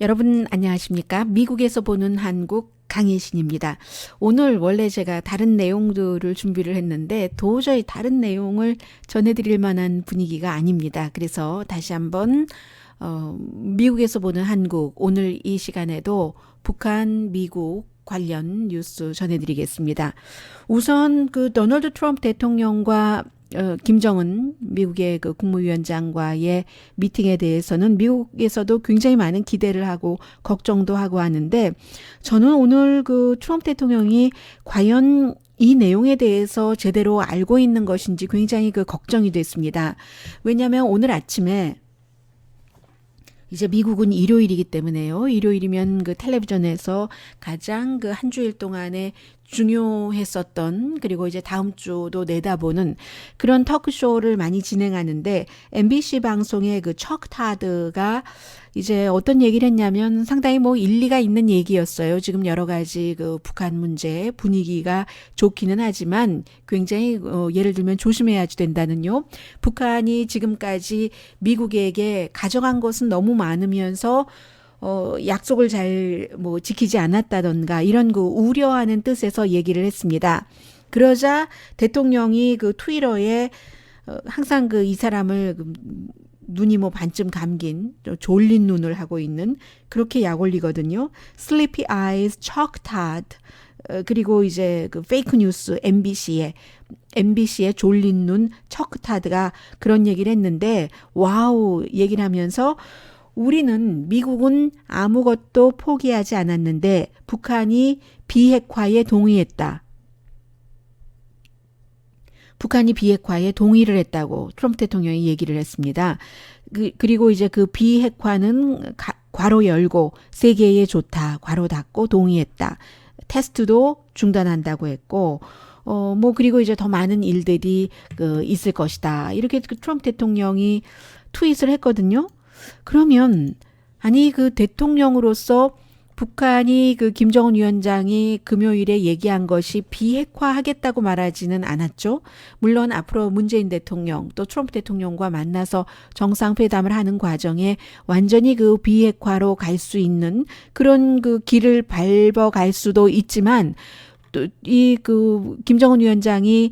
여러분 안녕하십니까? 미국에서 보는 한국 강혜신입니다. 오늘 원래 제가 다른 내용들을 준비를 했는데 도저히 다른 내용을 전해드릴 만한 분위기가 아닙니다. 그래서 다시 한번 미국에서 보는 한국, 오늘 이 시간에도 북한, 미국 관련 뉴스 전해드리겠습니다. 우선 그 도널드 트럼프 대통령과 김정은 미국의 그 국무위원장과의 미팅에 대해서는 미국에서도 굉장히 많은 기대를 하고 걱정도 하고 하는데, 저는 오늘 그 트럼프 대통령이 과연 이 내용에 대해서 제대로 알고 있는 것인지 굉장히 그 걱정이 됐습니다. 왜냐하면 오늘 아침에 이제 미국은 일요일이기 때문에요. 일요일이면 그 텔레비전에서 가장 그 한 주일 동안에 중요했었던, 그리고 이제 다음 주도 내다보는 그런 토크쇼를 많이 진행하는데, MBC 방송의 그 척 타드가 이제 어떤 얘기를 했냐면 상당히 뭐 일리가 있는 얘기였어요. 지금 여러 가지 그 북한 문제 분위기가 좋기는 하지만 굉장히 예를 들면 조심해야 된다는요. 북한이 지금까지 미국에게 가져간 것은 너무 많으면서 약속을 잘 뭐 지키지 않았다던가 이런 그 우려하는 뜻에서 얘기를 했습니다. 그러자 대통령이 그 트위터에 항상 그 이 사람을 눈이 뭐 반쯤 감긴 졸린 눈을 하고 있는 그렇게 약 올리거든요. Sleepy eyes, chalk tart. 그리고 이제 그 페이크 뉴스 MBC의 졸린 눈 척타드가 그런 얘기를 했는데, 와우 얘기를 하면서 우리는 미국은 아무것도 포기하지 않았는데 북한이 비핵화에 동의했다. 북한이 비핵화에 동의를 했다고 트럼프 대통령이 얘기를 했습니다. 그리고 이제 그 비핵화는 괄호 열고 세계에 좋다. 괄호 닫고 동의했다. 테스트도 중단한다고 했고, 뭐 그리고 이제 더 많은 일들이 있을 것이다. 이렇게 그 트럼프 대통령이 트윗을 했거든요. 그러면 아니 그 대통령으로서 북한이 그 김정은 위원장이 금요일에 얘기한 것이 비핵화하겠다고 말하지는 않았죠. 물론 앞으로 문재인 대통령 또 트럼프 대통령과 만나서 정상회담을 하는 과정에 완전히 그 비핵화로 갈 수 있는 그런 그 길을 밟아갈 수도 있지만, 또 이 그 김정은 위원장이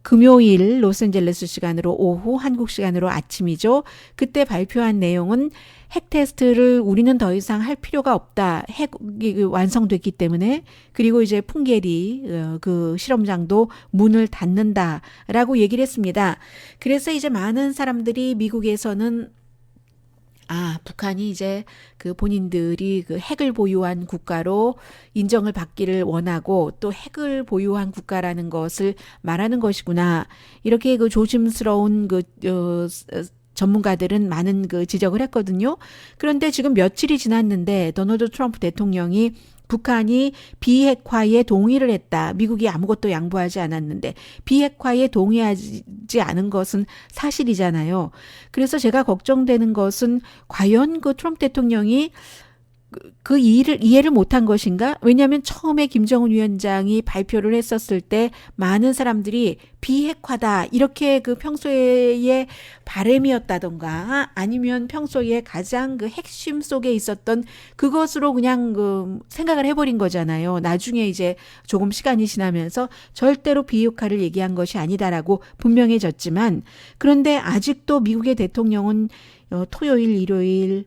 금요일 로스앤젤레스 시간으로 오후, 한국 시간으로 아침이죠. 그때 발표한 내용은 핵 테스트를 우리는 더 이상 할 필요가 없다. 핵이 완성됐기 때문에. 그리고 이제 풍계리 그 실험장도 문을 닫는다라고 얘기를 했습니다. 그래서 이제 많은 사람들이 미국에서는 북한이 이제 그 본인들이 그 핵을 보유한 국가로 인정을 받기를 원하고 또 핵을 보유한 국가라는 것을 말하는 것이구나. 이렇게 그 조심스러운 전문가들은 많은 그 지적을 했거든요. 그런데 지금 며칠이 지났는데 도널드 트럼프 대통령이 북한이 비핵화에 동의를 했다. 미국이 아무것도 양보하지 않았는데 비핵화에 동의하지 않은 것은 사실이잖아요. 그래서 제가 걱정되는 것은 과연 그 트럼프 대통령이 그 이해를 못한 것인가? 왜냐하면 처음에 김정은 위원장이 발표를 했었을 때 많은 사람들이 비핵화다 이렇게 그 평소의 바램이었다던가 아니면 평소에 가장 그 핵심 속에 있었던 그것으로 그냥 그 생각을 해버린 거잖아요. 나중에 이제 조금 시간이 지나면서 절대로 비핵화를 얘기한 것이 아니다라고 분명해졌지만, 그런데 아직도 미국의 대통령은 토요일, 일요일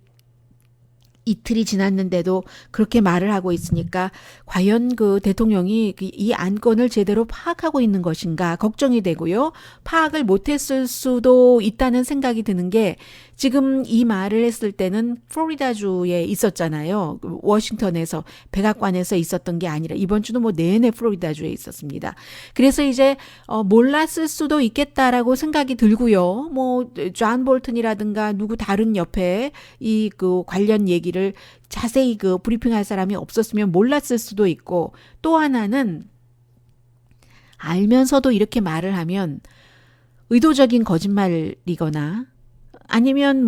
이틀이 지났는데도 그렇게 말을 하고 있으니까 과연 그 대통령이 이 안건을 제대로 파악하고 있는 것인가 걱정이 되고요. 파악을 못했을 수도 있다는 생각이 드는 게, 지금 이 말을 했을 때는 플로리다주에 있었잖아요. 워싱턴에서 백악관에서 있었던 게 아니라 이번 주는 뭐 내내 플로리다주에 있었습니다. 그래서 이제 몰랐을 수도 있겠다라고 생각이 들고요. 뭐 존 볼튼이라든가 누구 다른 옆에 이 그 관련 얘기를 자세히 그 브리핑할 사람이 없었으면 몰랐을 수도 있고, 또 하나는 알면서도 이렇게 말을 하면 의도적인 거짓말이거나 아니면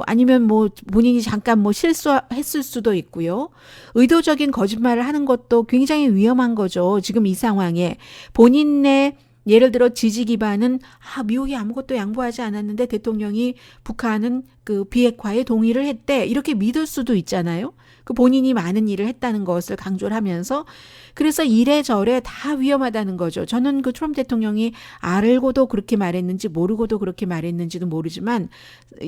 아니면 본인이 잠깐 실수했을 수도 있고요. 의도적인 거짓말을 하는 것도 굉장히 위험한 거죠. 지금 이 상황에 본인의 예를 들어 지지 기반은 미국이 아무것도 양보하지 않았는데 대통령이 북한은 그 비핵화에 동의를 했대. 이렇게 믿을 수도 있잖아요. 그 본인이 많은 일을 했다는 것을 강조를 하면서 그래서 이래저래 다 위험하다는 거죠. 저는 그 트럼프 대통령이 알고도 그렇게 말했는지 모르고도 그렇게 말했는지도 모르지만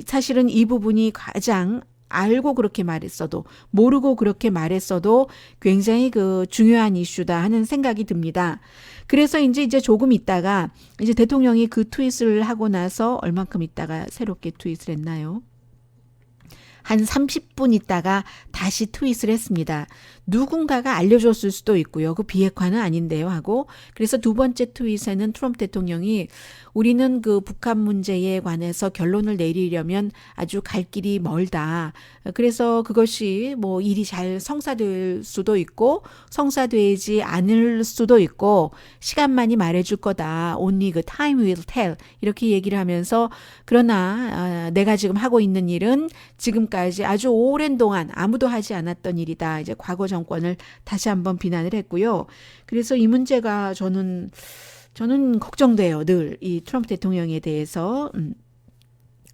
사실은 이 부분이 가장 알고 그렇게 말했어도 모르고 그렇게 말했어도 굉장히 그 중요한 이슈다 하는 생각이 듭니다. 그래서 이제 조금 있다가 이제 대통령이 그 트윗을 하고 나서 얼만큼 있다가 새롭게 트윗을 했나요? 한 30분 있다가 다시 트윗을 했습니다. 누군가가 알려줬을 수도 있고요. 그 비핵화는 아닌데요 하고 그래서 두 번째 트윗에는 트럼프 대통령이 우리는 그 북한 문제에 관해서 결론을 내리려면 아주 갈 길이 멀다. 그래서 그것이 뭐 일이 잘 성사될 수도 있고 성사되지 않을 수도 있고 시간만이 말해줄 거다. Only the time will tell. 이렇게 얘기를 하면서 그러나 내가 지금 하고 있는 일은 지금까지 아주 오랜 동안 아무도 하지 않았던 일이다. 이제 과거 정권을 다시 한번 비난을 했고요. 그래서 이 문제가 저는 걱정돼요. 늘 이 트럼프 대통령에 대해서.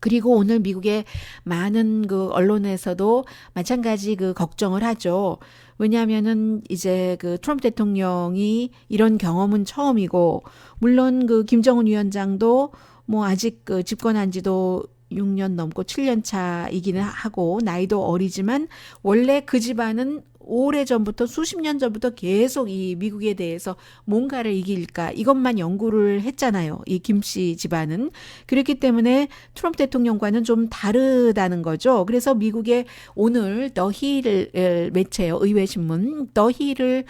그리고 오늘 미국의 많은 그 언론에서도 마찬가지 그 걱정을 하죠. 왜냐하면은 이제 그 트럼프 대통령이 이런 경험은 처음이고, 물론 그 김정은 위원장도 뭐 아직 그 집권한 지도 6년 넘고 7년 차이기는 하고 나이도 어리지만 원래 그 집안은 오래전부터 수십 년 전부터 계속 이 미국에 대해서 뭔가를 이길까 이것만 연구를 했잖아요. 이 김씨 집안은. 그렇기 때문에 트럼프 대통령과는 좀 다르다는 거죠. 그래서 미국의 오늘 더 힐 매체요. 의회신문 더 힐을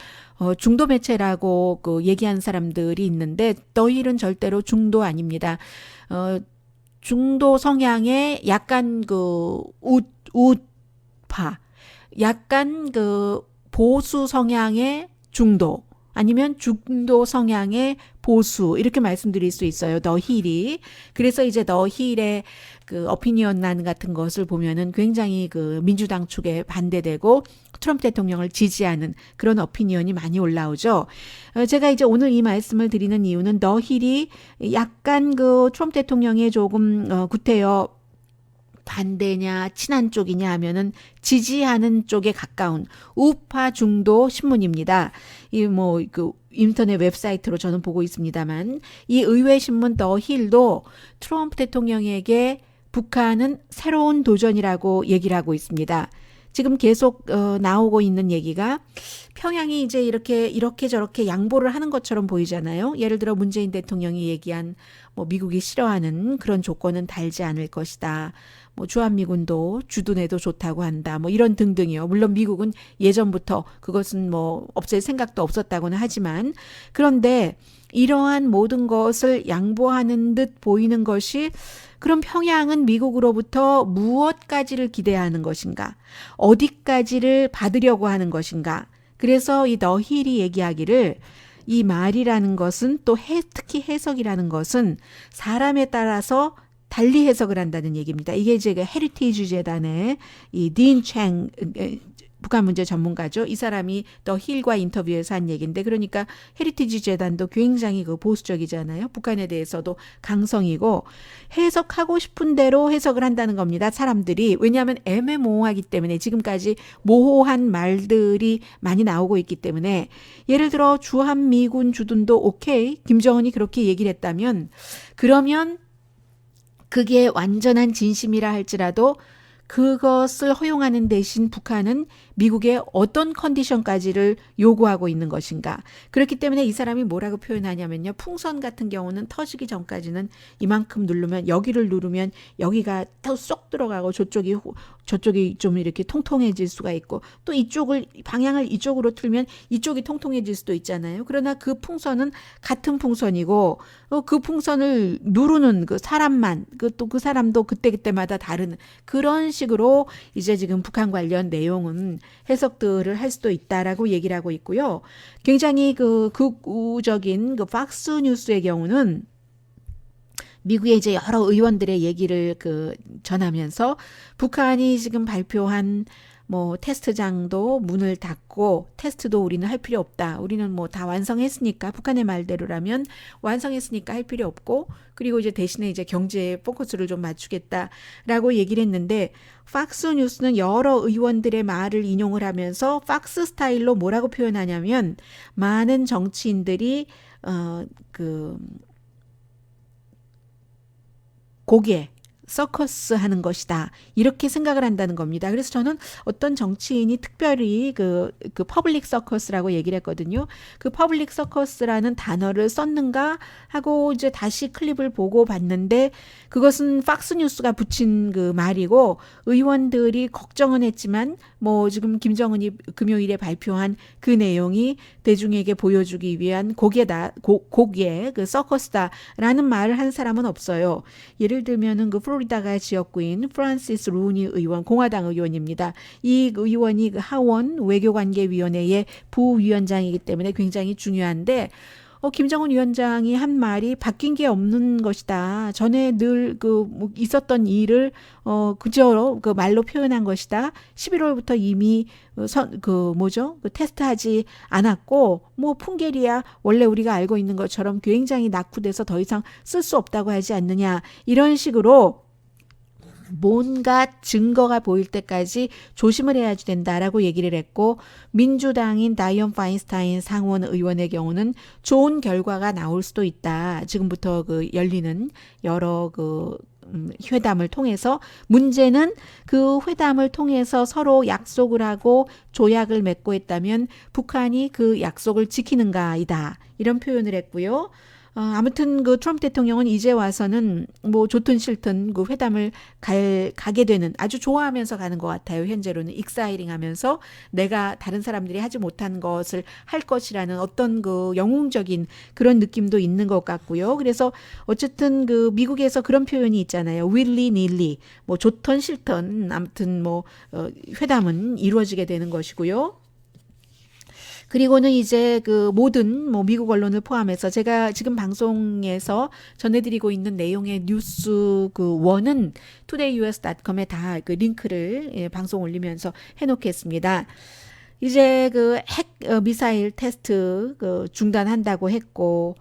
중도 매체라고 그 얘기한 사람들이 있는데 더 힐은 절대로 중도 아닙니다. 중도 성향의 약간 그 우파 약간 그 보수 성향의 중도 아니면 중도 성향의 보수 이렇게 말씀드릴 수 있어요. 더 힐이. 그래서 이제 더 힐의 그 어피니언란 같은 것을 보면은 굉장히 그 민주당 측에 반대되고 트럼프 대통령을 지지하는 그런 어피니언이 많이 올라오죠. 제가 이제 오늘 이 말씀을 드리는 이유는 더 힐이 약간 그 트럼프 대통령의 조금 구태여 반대냐 친한 쪽이냐 하면은 지지하는 쪽에 가까운 우파 중도 신문입니다. 이 뭐 그 인터넷 웹사이트로 저는 보고 있습니다만 이 의회 신문 더 힐도 트럼프 대통령에게 북한은 새로운 도전이라고 얘기를 하고 있습니다. 지금 계속 나오고 있는 얘기가 평양이 이제 이렇게 저렇게 양보를 하는 것처럼 보이잖아요. 예를 들어 문재인 대통령이 얘기한 뭐 미국이 싫어하는 그런 조건은 달지 않을 것이다. 뭐 주한미군도 주둔해도 좋다고 한다. 뭐 이런 등등이요. 물론 미국은 예전부터 그것은 뭐 없앨 생각도 없었다고는 하지만 그런데 이러한 모든 것을 양보하는 듯 보이는 것이 그럼 평양은 미국으로부터 무엇까지를 기대하는 것인가? 어디까지를 받으려고 하는 것인가? 그래서 이 더 힐이 얘기하기를 이 말이라는 것은 또 특히 해석이라는 것은 사람에 따라서 달리 해석을 한다는 얘기입니다. 이게 이제 헤리티지 재단의 이 딘 챙 북한 문제 전문가죠. 이 사람이 더 힐과 인터뷰에서 한 얘기인데 그러니까 헤리티지 재단도 굉장히 그 보수적이잖아요. 북한에 대해서도 강성이고 해석하고 싶은 대로 해석을 한다는 겁니다. 사람들이. 왜냐하면 애매모호하기 때문에 지금까지 모호한 말들이 많이 나오고 있기 때문에 예를 들어 주한미군 주둔도 오케이. 김정은이 그렇게 얘기를 했다면 그러면 그게 완전한 진심이라 할지라도 그것을 허용하는 대신 북한은 미국의 어떤 컨디션까지를 요구하고 있는 것인가. 그렇기 때문에 이 사람이 뭐라고 표현하냐면요. 풍선 같은 경우는 터지기 전까지는 이만큼 누르면 여기를 누르면 여기가 더 쏙 들어가고 저쪽이 좀 이렇게 통통해질 수가 있고 또 이쪽을 방향을 이쪽으로 틀면 이쪽이 통통해질 수도 있잖아요. 그러나 그 풍선은 같은 풍선이고 그 풍선을 누르는 그 사람만 또 그 사람도 그때그때마다 다른 그런 식으로 이제 지금 북한 관련 내용은 해석들을 할 수도 있다라고 얘기를 하고 있고요. 굉장히 그 극우적인 그 팍스 뉴스의 경우는 미국의 이제 여러 의원들의 얘기를 전하면서 북한이 지금 발표한 뭐 테스트장도 문을 닫고 테스트도 우리는 할 필요 없다. 우리는 뭐 다 완성했으니까 북한의 말대로라면 완성했으니까 할 필요 없고 그리고 이제 대신에 이제 경제에 포커스를 좀 맞추겠다라고 얘기를 했는데 팍스 뉴스는 여러 의원들의 말을 인용을 하면서 팍스 스타일로 뭐라고 표현하냐면 많은 정치인들이 고개 서커스 하는 것이다. 이렇게 생각을 한다는 겁니다. 그래서 저는 어떤 정치인이 특별히 그 퍼블릭 서커스라고 얘기를 했거든요. 그 퍼블릭 서커스라는 단어를 썼는가 하고 이제 다시 클립을 보고 봤는데 그것은 팍스 뉴스가 붙인 그 말이고 의원들이 걱정은 했지만 뭐 지금 김정은이 금요일에 발표한 그 내용이 대중에게 보여주기 위한 고개 그 서커스다라는 말을 한 사람은 없어요. 예를 들면은 그 플로리다가 지역구인 프란시스 루니 의원, 공화당 의원입니다. 이 의원이 그 하원 외교관계위원회의 부위원장이기 때문에 굉장히 중요한데 김정은 위원장이 한 말이 바뀐 게 없는 것이다. 전에 늘 있었던 일을 그저 그 말로 표현한 것이다. 11월부터 이미 테스트하지 않았고 뭐 풍계리야 원래 우리가 알고 있는 것처럼 굉장히 낙후돼서 더 이상 쓸 수 없다고 하지 않느냐. 이런 식으로 뭔가 증거가 보일 때까지 조심을 해야지 된다라고 얘기를 했고 민주당인 다이언 파인스타인 상원 의원의 경우는 좋은 결과가 나올 수도 있다. 지금부터 열리는 여러 회담을 통해서 문제는 그 회담을 통해서 서로 약속을 하고 조약을 맺고 했다면 북한이 그 약속을 지키는가이다. 이런 표현을 했고요. 아무튼 그 트럼프 대통령은 이제 와서는 뭐 좋든 싫든 그 회담을 가게 되는 아주 좋아하면서 가는 것 같아요. 현재로는 익사이링 하면서 내가 다른 사람들이 하지 못한 것을 할 것이라는 어떤 그 영웅적인 그런 느낌도 있는 것 같고요. 그래서 어쨌든 그 미국에서 그런 표현이 있잖아요. willy nilly 뭐 좋든 싫든 아무튼 뭐 회담은 이루어지게 되는 것이고요. 그리고는 이제 그 모든 뭐 미국 언론을 포함해서 제가 지금 방송에서 전해드리고 있는 내용의 뉴스 원은 todayus.com에 다 그 링크를 방송 올리면서 해놓겠습니다. 이제 그 핵 미사일 테스트 중단한다고 했고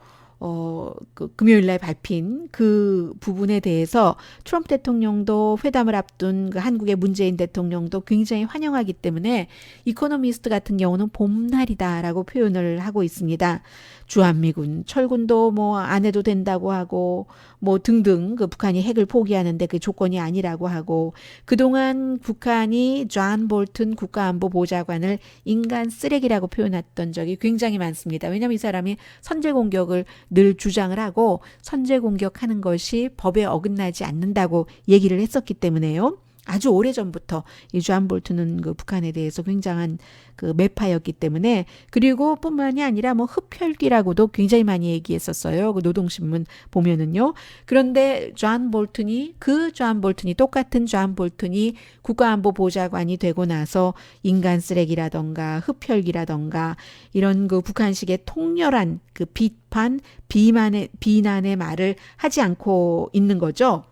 금요일 날 발핀 그 부분에 대해서 트럼프 대통령도 회담을 앞둔 그 한국의 문재인 대통령도 굉장히 환영하기 때문에 이코노미스트 같은 경우는 봄날이다라고 표현을 하고 있습니다. 주한미군, 철군도 뭐 안 해도 된다고 하고 뭐 등등 그 북한이 핵을 포기하는데 그 조건이 아니라고 하고 그동안 북한이 존 볼튼 국가안보보좌관을 인간 쓰레기라고 표현했던 적이 굉장히 많습니다. 왜냐하면 이 사람이 선제 공격을 늘 주장을 하고 선제 공격하는 것이 법에 어긋나지 않는다고 얘기를 했었기 때문에요. 아주 오래전부터 이 존 볼튼은 그 북한에 대해서 굉장한 그 매파였기 때문에 그리고 뿐만이 아니라 뭐 흡혈귀라고도 굉장히 많이 얘기했었어요. 그 노동신문 보면은요. 그런데 존 볼튼이 똑같은 존 볼튼이 국가안보보좌관이 되고 나서 인간 쓰레기라던가 흡혈귀라던가 이런 그 북한식의 통렬한 그 비판, 비난의 말을 하지 않고 있는 거죠.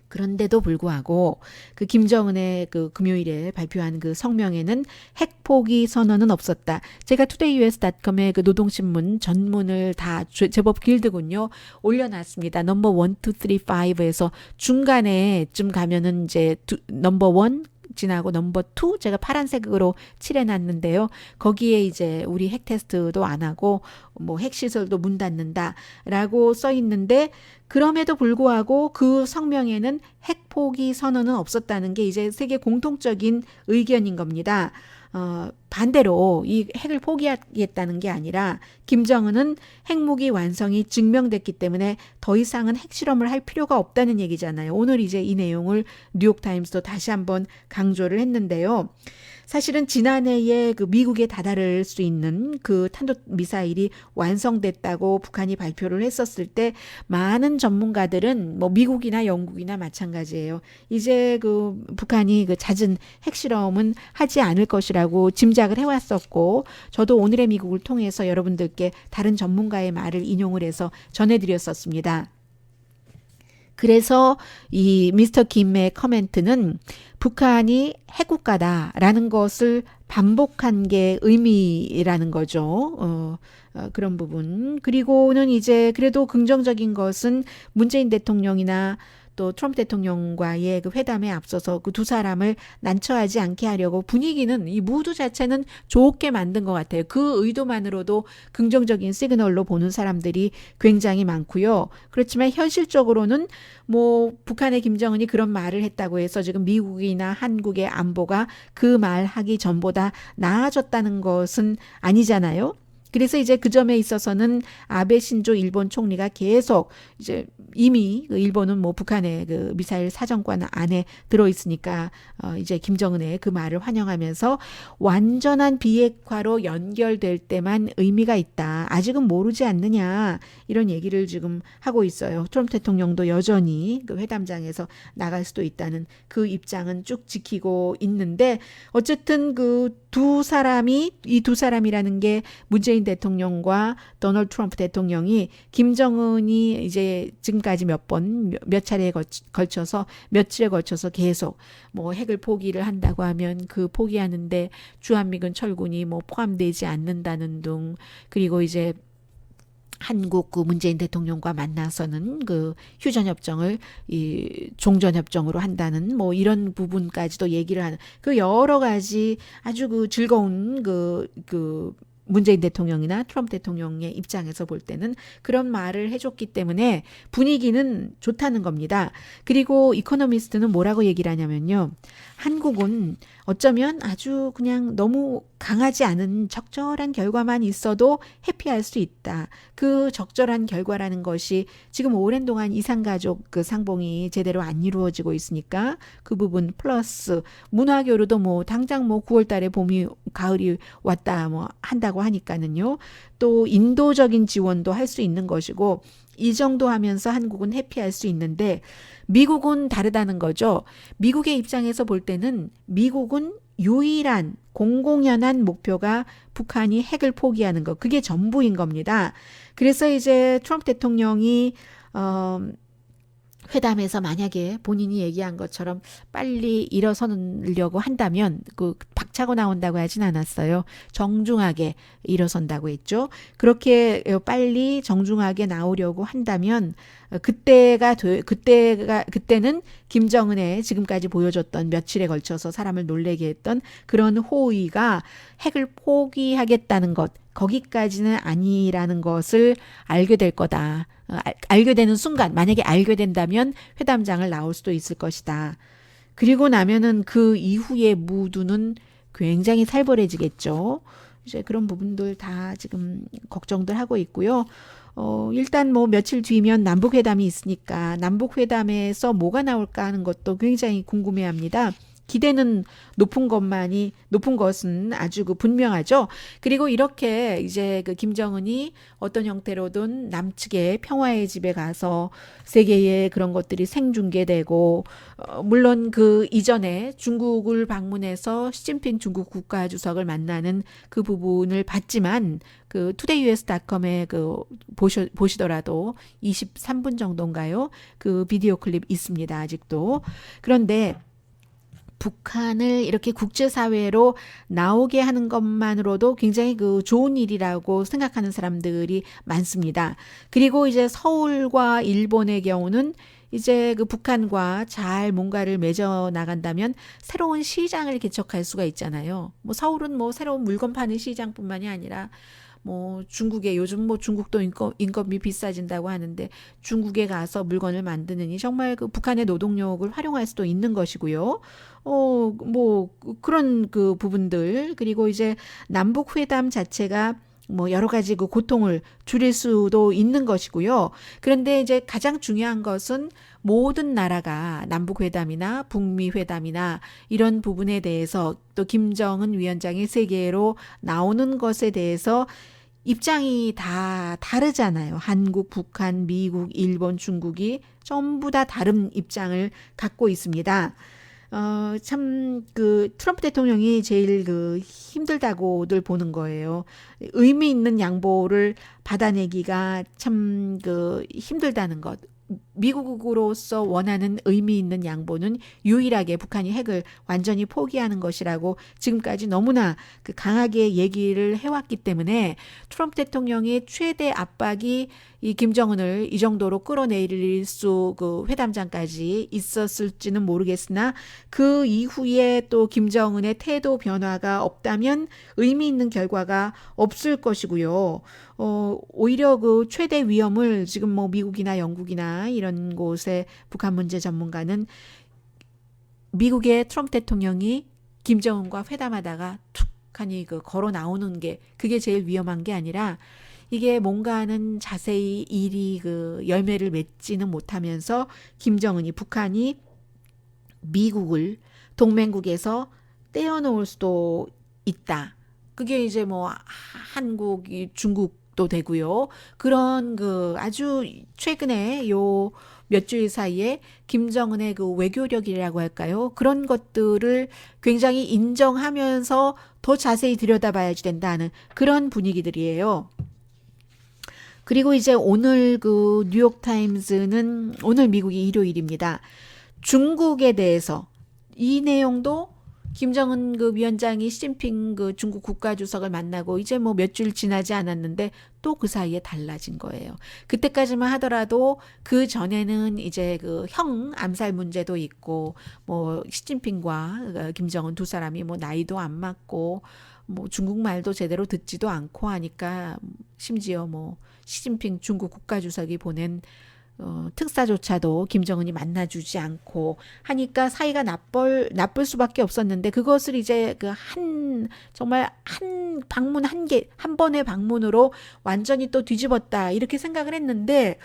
그런데도 불구하고 그 김정은의 그 금요일에 발표한 그 성명에는 핵 포기 선언은 없었다. 제가 todayus.com의 그 노동신문 전문을 다 제법 길드군요. 올려놨습니다. 넘버 1, 2, 3, 5에서 중간에쯤 가면은 이제 넘버 1 지나고 넘버 2 제가 파란색으로 칠해놨는데요. 거기에 이제 우리 핵 테스트도 안 하고 뭐 핵시설도 문 닫는다라고 써 있는데 그럼에도 불구하고 그 성명에는 핵 포기 선언은 없었다는 게 이제 세계 공통적인 의견인 겁니다. 반대로 이 핵을 포기하겠다는 게 아니라 김정은은 핵무기 완성이 증명됐기 때문에 더 이상은 핵실험을 할 필요가 없다는 얘기잖아요. 오늘 이제 이 내용을 뉴욕타임스도 다시 한번 강조를 했는데요. 사실은 지난해에 그 미국에 다다를 수 있는 그 탄도미사일이 완성됐다고 북한이 발표를 했었을 때 많은 전문가들은 뭐 미국이나 영국이나 마찬가지예요. 이제 그 북한이 그 잦은 핵실험은 하지 않을 것이라고 짐작을 해왔었고 저도 오늘의 미국을 통해서 여러분들께 다른 전문가의 말을 인용을 해서 전해드렸었습니다. 그래서 이 미스터 김의 커멘트는 북한이 핵국가다라는 것을 반복한 게 의미라는 거죠. 그런 부분. 그리고는 이제 그래도 긍정적인 것은 문재인 대통령이나 또 트럼프 대통령과의 그 회담에 앞서서 그 두 사람을 난처하지 않게 하려고 분위기는 이 무드 자체는 좋게 만든 것 같아요. 그 의도만으로도 긍정적인 시그널로 보는 사람들이 굉장히 많고요. 그렇지만 현실적으로는 뭐 북한의 김정은이 그런 말을 했다고 해서 지금 미국이나 한국의 안보가 그 말 하기 전보다 나아졌다는 것은 아니잖아요. 그래서 이제 그 점에 있어서는 아베 신조 일본 총리가 계속 이제 이미 일본은 뭐 북한의 그 미사일 사정권 안에 들어 있으니까 이제 김정은의 그 말을 환영하면서 완전한 비핵화로 연결될 때만 의미가 있다. 아직은 모르지 않느냐. 이런 얘기를 지금 하고 있어요. 트럼프 대통령도 여전히 그 회담장에서 나갈 수도 있다는 그 입장은 쭉 지키고 있는데 어쨌든 그 이 두 사람이라는 게 문재인 대통령과 도널드 트럼프 대통령이 김정은이 이제 지금까지 몇 차례에 걸쳐서 며칠에 걸쳐서 계속 뭐 핵을 포기를 한다고 하면 그 포기하는데 주한미군 철군이 뭐 포함되지 않는다는 등 그리고 이제 한국 그 문재인 대통령과 만나서는 그 휴전협정을 이 종전협정으로 한다는 뭐 이런 부분까지도 얘기를 하는 그 여러 가지 아주 그 즐거운 그 문재인 대통령이나 트럼프 대통령의 입장에서 볼 때는 그런 말을 해줬기 때문에 분위기는 좋다는 겁니다. 그리고 이코노미스트는 뭐라고 얘기를 하냐면요. 한국은 어쩌면 아주 그냥 너무 강하지 않은 적절한 결과만 있어도 해피할 수 있다. 그 적절한 결과라는 것이 지금 오랜 동안 이산가족 그 상봉이 제대로 안 이루어지고 있으니까 그 부분 플러스 문화교류도 뭐 당장 뭐 9월 달에 봄이 가을이 왔다 뭐 한다고 하니까는요. 또 인도적인 지원도 할 수 있는 것이고 이 정도 하면서 한국은 해피할 수 있는데 미국은 다르다는 거죠. 미국의 입장에서 볼 때는 미국은 유일한 공공연한 목표가 북한이 핵을 포기하는 것. 그게 전부인 겁니다. 그래서 이제 트럼프 대통령이 회담에서 만약에 본인이 얘기한 것처럼 빨리 일어서려고 한다면 그 박차고 나온다고 하진 않았어요. 정중하게 일어선다고 했죠. 그렇게 빨리 정중하게 나오려고 한다면 그때는 김정은의 지금까지 보여줬던 며칠에 걸쳐서 사람을 놀래게 했던 그런 호의가 핵을 포기하겠다는 것 거기까지는 아니라는 것을 알게 될 거다. 알게 되는 순간 만약에 알게 된다면 회담장을 나올 수도 있을 것이다. 그리고 나면은 그 이후의 무드는 굉장히 살벌해지겠죠. 이제 그런 부분들 다 지금 걱정들 하고 있고요. 일단 뭐 며칠 뒤면 남북회담이 있으니까 남북회담에서 뭐가 나올까 하는 것도 굉장히 궁금해합니다. 기대는 높은 것은 아주 그 분명하죠. 그리고 이렇게 이제 그 김정은이 어떤 형태로든 남측의 평화의 집에 가서 세계의 그런 것들이 생중계되고, 물론 그 이전에 중국을 방문해서 시진핑 중국 국가주석을 만나는 그 부분을 봤지만, 그 todayus.com에 보시더라도 23분 정도인가요? 그 비디오 클립 있습니다. 아직도. 그런데 북한을 이렇게 국제사회로 나오게 하는 것만으로도 굉장히 그 좋은 일이라고 생각하는 사람들이 많습니다. 그리고 이제 서울과 일본의 경우는 이제 그 북한과 잘 뭔가를 맺어 나간다면 새로운 시장을 개척할 수가 있잖아요. 뭐 서울은 뭐 새로운 물건 파는 시장뿐만이 아니라 뭐 중국에 요즘 뭐 중국도 인건비 비싸진다고 하는데 중국에 가서 물건을 만드느니 정말 그 북한의 노동력을 활용할 수도 있는 것이고요. 뭐 그런 그 부분들 그리고 이제 남북 회담 자체가 뭐 여러 가지 그 고통을 줄일 수도 있는 것이고요. 그런데 이제 가장 중요한 것은 모든 나라가 남북회담이나 북미회담이나 이런 부분에 대해서 또 김정은 위원장이 세계로 나오는 것에 대해서 입장이 다 다르잖아요. 한국, 북한, 미국, 일본, 중국이 전부 다 다른 입장을 갖고 있습니다. 참, 트럼프 대통령이 제일 힘들다고들 보는 거예요. 의미 있는 양보를 받아내기가 참, 힘들다는 것. 미국으로서 원하는 의미 있는 양보는 유일하게 북한이 핵을 완전히 포기하는 것이라고 지금까지 너무나 그 강하게 얘기를 해왔기 때문에 트럼프 대통령의 최대 압박이 이 김정은을 이 정도로 끌어내릴 수 그 회담장까지 있었을지는 모르겠으나 그 이후에 또 김정은의 태도 변화가 없다면 의미 있는 결과가 없을 것이고요. 오히려 그 최대 위험을 지금 뭐 미국이나 영국이나 이런 곳의 북한 문제 전문가는 미국의 트럼프 대통령이 김정은과 회담하다가 툭 하니 그 걸어 나오는 게 그게 제일 위험한 게 아니라 이게 뭔가는 자세히 일이 그 열매를 맺지는 못하면서 김정은이 북한이 미국을 동맹국에서 떼어놓을 수도 있다. 그게 이제 뭐 한국이 중국도 되고요. 그런 그 아주 최근에 요 몇 주일 사이에 김정은의 그 외교력이라고 할까요? 그런 것들을 굉장히 인정하면서 더 자세히 들여다봐야지 된다는 그런 분위기들이에요. 그리고 이제 오늘 그 뉴욕타임즈는 오늘 미국이 일요일입니다. 중국에 대해서 이 내용도 김정은 그 위원장이 시진핑 그 중국 국가주석을 만나고 이제 뭐 몇 주일 지나지 않았는데 또 그 사이에 달라진 거예요. 그때까지만 하더라도 그 전에는 이제 그 형 암살 문제도 있고 뭐 시진핑과 김정은 두 사람이 뭐 나이도 안 맞고 뭐 중국말도 제대로 듣지도 않고 하니까 심지어 뭐 시진핑 중국 국가주석이 보낸 특사조차도 김정은이 만나주지 않고 하니까 사이가 나쁠 수밖에 없었는데 그것을 이제 정말 한 방문 한 번의 방문으로 완전히 또 뒤집었다 이렇게 생각을 했는데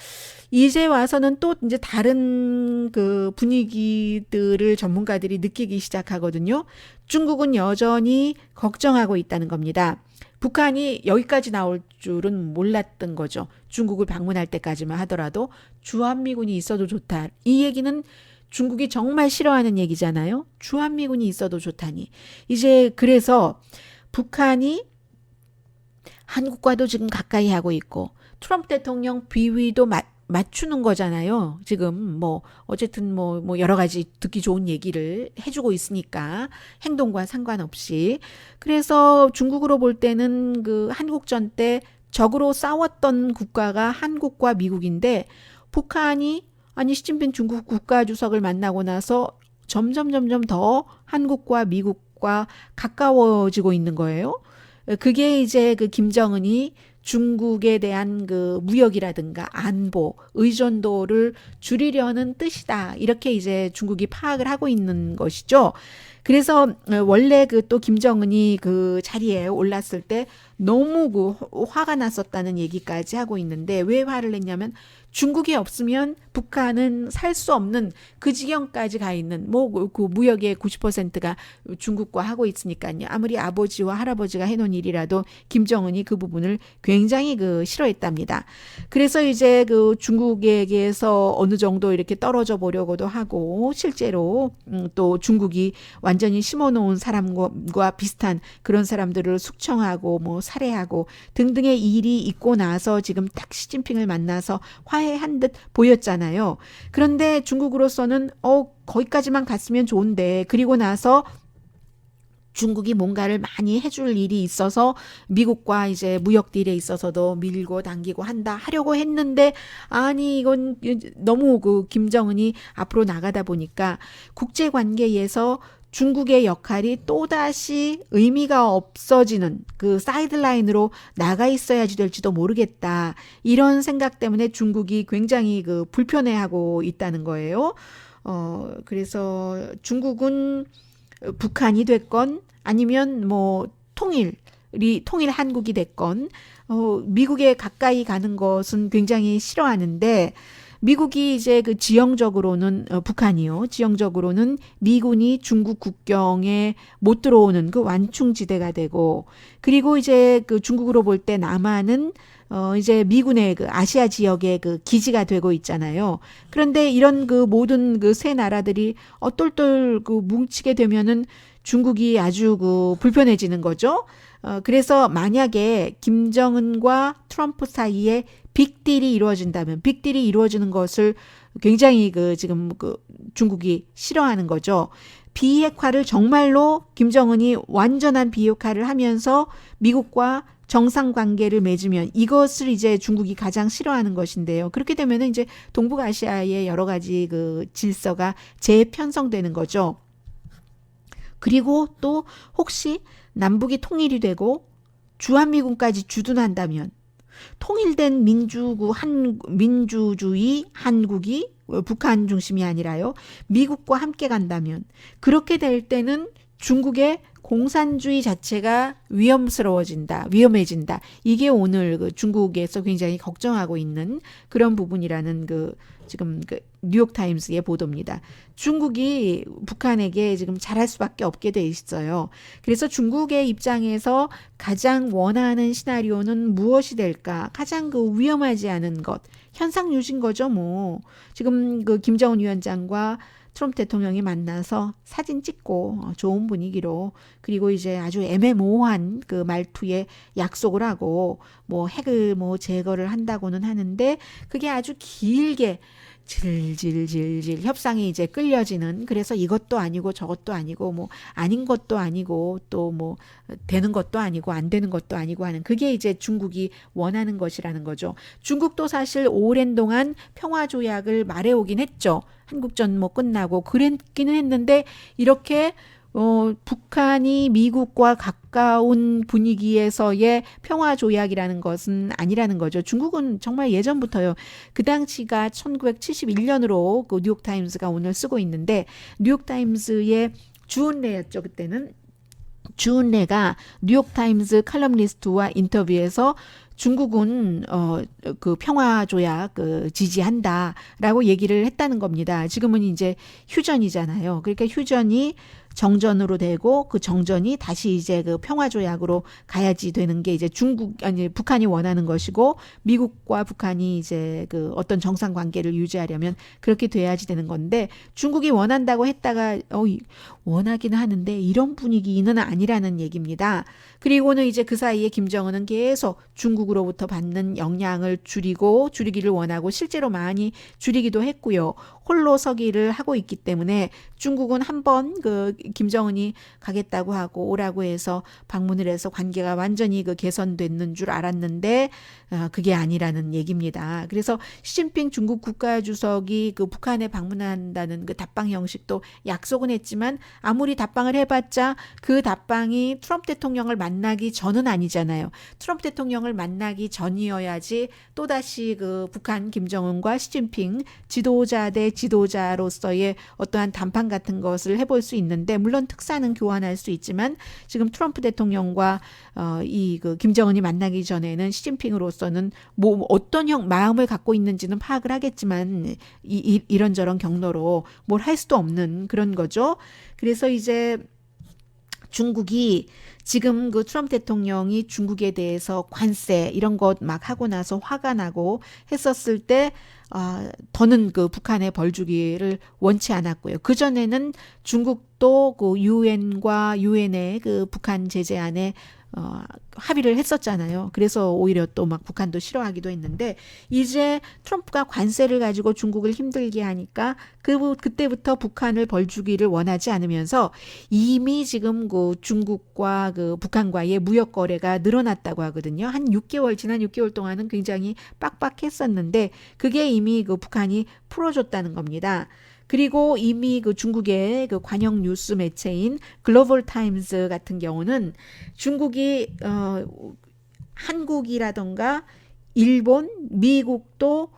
이제 와서는 또 이제 다른 그 분위기들을 전문가들이 느끼기 시작하거든요. 중국은 여전히 걱정하고 있다는 겁니다. 북한이 여기까지 나올 줄은 몰랐던 거죠. 중국을 방문할 때까지만 하더라도 주한미군이 있어도 좋다. 이 얘기는 중국이 정말 싫어하는 얘기잖아요. 주한미군이 있어도 좋다니. 이제 그래서 북한이 한국과도 지금 가까이 하고 있고 트럼프 대통령 비위도 맞추는 거잖아요. 지금 뭐 어쨌든 뭐 여러 가지 듣기 좋은 얘기를 해주고 있으니까 행동과 상관없이. 그래서 중국으로 볼 때는 그 한국전 때 적으로 싸웠던 국가가 한국과 미국인데 북한이 시진핑 중국 국가주석을 만나고 나서 점점 더 한국과 미국과 가까워지고 있는 거예요. 그게 이제 그 김정은이 중국에 대한 그 무역이라든가 안보, 의존도를 줄이려는 뜻이다. 이렇게 이제 중국이 파악을 하고 있는 것이죠. 그래서 원래 그 또 김정은이 그 자리에 올랐을 때 너무 그 화가 났었다는 얘기까지 하고 있는데 왜 화를 냈냐면 중국이 없으면 북한은 살 수 없는 그 지경까지 가 있는 뭐 그 무역의 90%가 중국과 하고 있으니까요. 아무리 아버지와 할아버지가 해놓은 일이라도 김정은이 그 부분을 굉장히 그 싫어했답니다. 그래서 이제 그 중국에게서 어느 정도 이렇게 떨어져 보려고도 하고 실제로 또 중국이 완전히 심어놓은 사람과 비슷한 그런 사람들을 숙청하고 뭐 살해하고 등등의 일이 있고 나서 지금 딱 시진핑을 만나서 화해한 듯 보였잖아요. 그런데 중국으로서는 거기까지만 갔으면 좋은데 그리고 나서 중국이 뭔가를 많이 해줄 일이 있어서 미국과 이제 무역 딜에 있어서도 밀고 당기고 하려고 했는데 아니 이건 너무 그 김정은이 앞으로 나가다 보니까 국제 관계에서 중국의 역할이 또다시 의미가 없어지는 그 사이드라인으로 나가 있어야지 될지도 모르겠다. 이런 생각 때문에 중국이 굉장히 그 불편해하고 있다는 거예요. 그래서 중국은 북한이 됐건 아니면 뭐 통일 한국이 됐건 미국에 가까이 가는 것은 굉장히 싫어하는데 미국이 이제 그 지형적으로는 북한이요. 지형적으로는 미군이 중국 국경에 못 들어오는 그 완충지대가 되고 그리고 이제 그 중국으로 볼 때 남한은 이제 미군의 그 아시아 지역의 그 기지가 되고 있잖아요. 그런데 이런 그 모든 그 세 나라들이 어떨떨 그 뭉치게 되면은 중국이 아주 불편해지는 거죠. 그래서 만약에 김정은과 트럼프 사이에 빅딜이 이루어진다면, 빅딜이 이루어지는 것을 굉장히 지금 중국이 싫어하는 거죠. 비핵화를 정말로 김정은이 완전한 비핵화를 하면서 미국과 정상 관계를 맺으면 이것을 이제 중국이 가장 싫어하는 것인데요. 그렇게 되면 이제 동북아시아의 여러 가지 질서가 재편성되는 거죠. 그리고 또 혹시 남북이 통일이 되고 주한미군까지 주둔한다면 통일된 민주주의 한국이 북한 중심이 아니라요. 미국과 함께 간다면 그렇게 될 때는 중국의 공산주의 자체가 위험해진다. 이게 오늘 중국에서 굉장히 걱정하고 있는 그런 부분이라는 지금 뉴욕타임스의 보도입니다. 중국이 북한에게 지금 잘할 수밖에 없게 돼 있어요. 그래서 중국의 입장에서 가장 원하는 시나리오는 무엇이 될까? 가장 위험하지 않은 것, 현상 유지인 거죠, 뭐. 지금 김정은 위원장과 트럼프 대통령이 만나서 사진 찍고 좋은 분위기로, 그리고 이제 아주 애매모호한 말투에 약속을 하고 핵을 제거를 한다고는 하는데 그게 아주 길게 질질질질 협상이 이제 끌려지는, 그래서 이것도 아니고 저것도 아니고 아닌 것도 아니고 또 되는 것도 아니고 안 되는 것도 아니고 하는, 그게 이제 중국이 원하는 것이라는 거죠. 중국도 사실 오랜 동안 평화조약을 말해오긴 했죠. 한국전 끝나고 그랬기는 했는데 이렇게 북한이 미국과 가까운 분위기에서의 평화조약이라는 것은 아니라는 거죠. 중국은 정말 예전부터요. 그 당시가 1971년으로 뉴욕타임스가 오늘 쓰고 있는데, 뉴욕타임스의 주은래였죠. 그때는 주은래가 뉴욕타임스 칼럼니스트와 인터뷰에서 중국은 평화조약 지지한다라고 얘기를 했다는 겁니다. 지금은 이제 휴전이잖아요. 그러니까 휴전이 정전으로 되고 그 정전이 다시 이제 평화조약으로 가야지 되는 게 이제 북한이 원하는 것이고, 미국과 북한이 이제 어떤 정상 관계를 유지하려면 그렇게 돼야지 되는 건데, 중국이 원한다고 했다가 원하기는 하는데 이런 분위기는 아니라는 얘기입니다. 그리고는 이제 그 사이에 김정은은 계속 중국으로부터 받는 영향을 줄이기를 원하고 실제로 많이 줄이기도 했고요. 홀로 서기를 하고 있기 때문에 중국은 한번 김정은이 가겠다고 하고 오라고 해서 방문을 해서 관계가 완전히 개선됐는 줄 알았는데 그게 아니라는 얘기입니다. 그래서 시진핑 중국 국가주석이 북한에 방문한다는 답방 형식도 약속은 했지만 아무리 답방을 해봤자 그 답방이 트럼프 대통령을 만나기 전은 아니잖아요. 트럼프 대통령을 만나기 전이어야지 또다시 북한 김정은과 시진핑 지도자 대 지도자로서의 어떠한 담판 같은 것을 해볼 수 있는데, 물론 특사는 교환할 수 있지만 지금 트럼프 대통령과 김정은이 만나기 전에는 시진핑으로서는 어떤 마음을 갖고 있는지는 파악을 하겠지만 이런저런 경로로 뭘 할 수도 없는 그런 거죠. 그래서 이제 중국이 지금 트럼프 대통령이 중국에 대해서 관세 이런 것 막 하고 나서 화가 나고 했었을 때 더는 북한에 벌 주기를 원치 않았고요. 그전에는 중국도 유엔과 유엔의 북한 제재안에 합의를 했었잖아요. 그래서 오히려 또 북한도 싫어하기도 했는데, 이제 트럼프가 관세를 가지고 중국을 힘들게 하니까 그때부터 북한을 벌주기를 원하지 않으면서 이미 지금 중국과 북한과의 무역 거래가 늘어났다고 하거든요. 지난 6개월 동안은 굉장히 빡빡했었는데 그게 이미 북한이 풀어줬다는 겁니다. 그리고 이미 중국의 관영 뉴스 매체인 글로벌 타임즈 같은 경우는 중국이 한국이라던가 일본, 미국도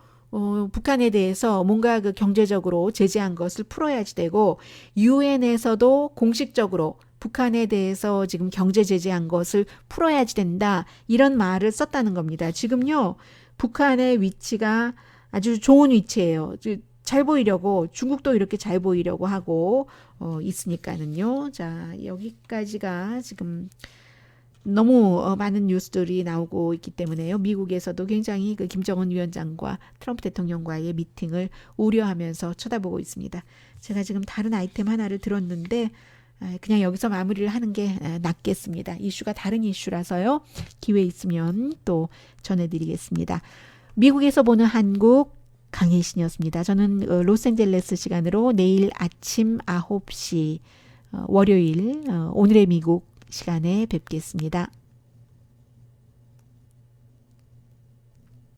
북한에 대해서 뭔가 경제적으로 제재한 것을 풀어야지 되고, 유엔에서도 공식적으로 북한에 대해서 지금 경제 제재한 것을 풀어야지 된다, 이런 말을 썼다는 겁니다. 지금요, 북한의 위치가 아주 좋은 위치예요. 잘 보이려고, 중국도 이렇게 잘 보이려고 하고 있으니까는요. 자, 여기까지가 지금 너무 많은 뉴스들이 나오고 있기 때문에요. 미국에서도 굉장히 김정은 위원장과 트럼프 대통령과의 미팅을 우려하면서 쳐다보고 있습니다. 제가 지금 다른 아이템 하나를 들었는데 그냥 여기서 마무리를 하는 게 낫겠습니다. 이슈가 다른 이슈라서요. 기회 있으면 또 전해드리겠습니다. 미국에서 보는 한국 강혜신이었습니다. 저는 로스앤젤레스 시간으로 내일 아침 9시 월요일 오늘의 미국 시간에 뵙겠습니다.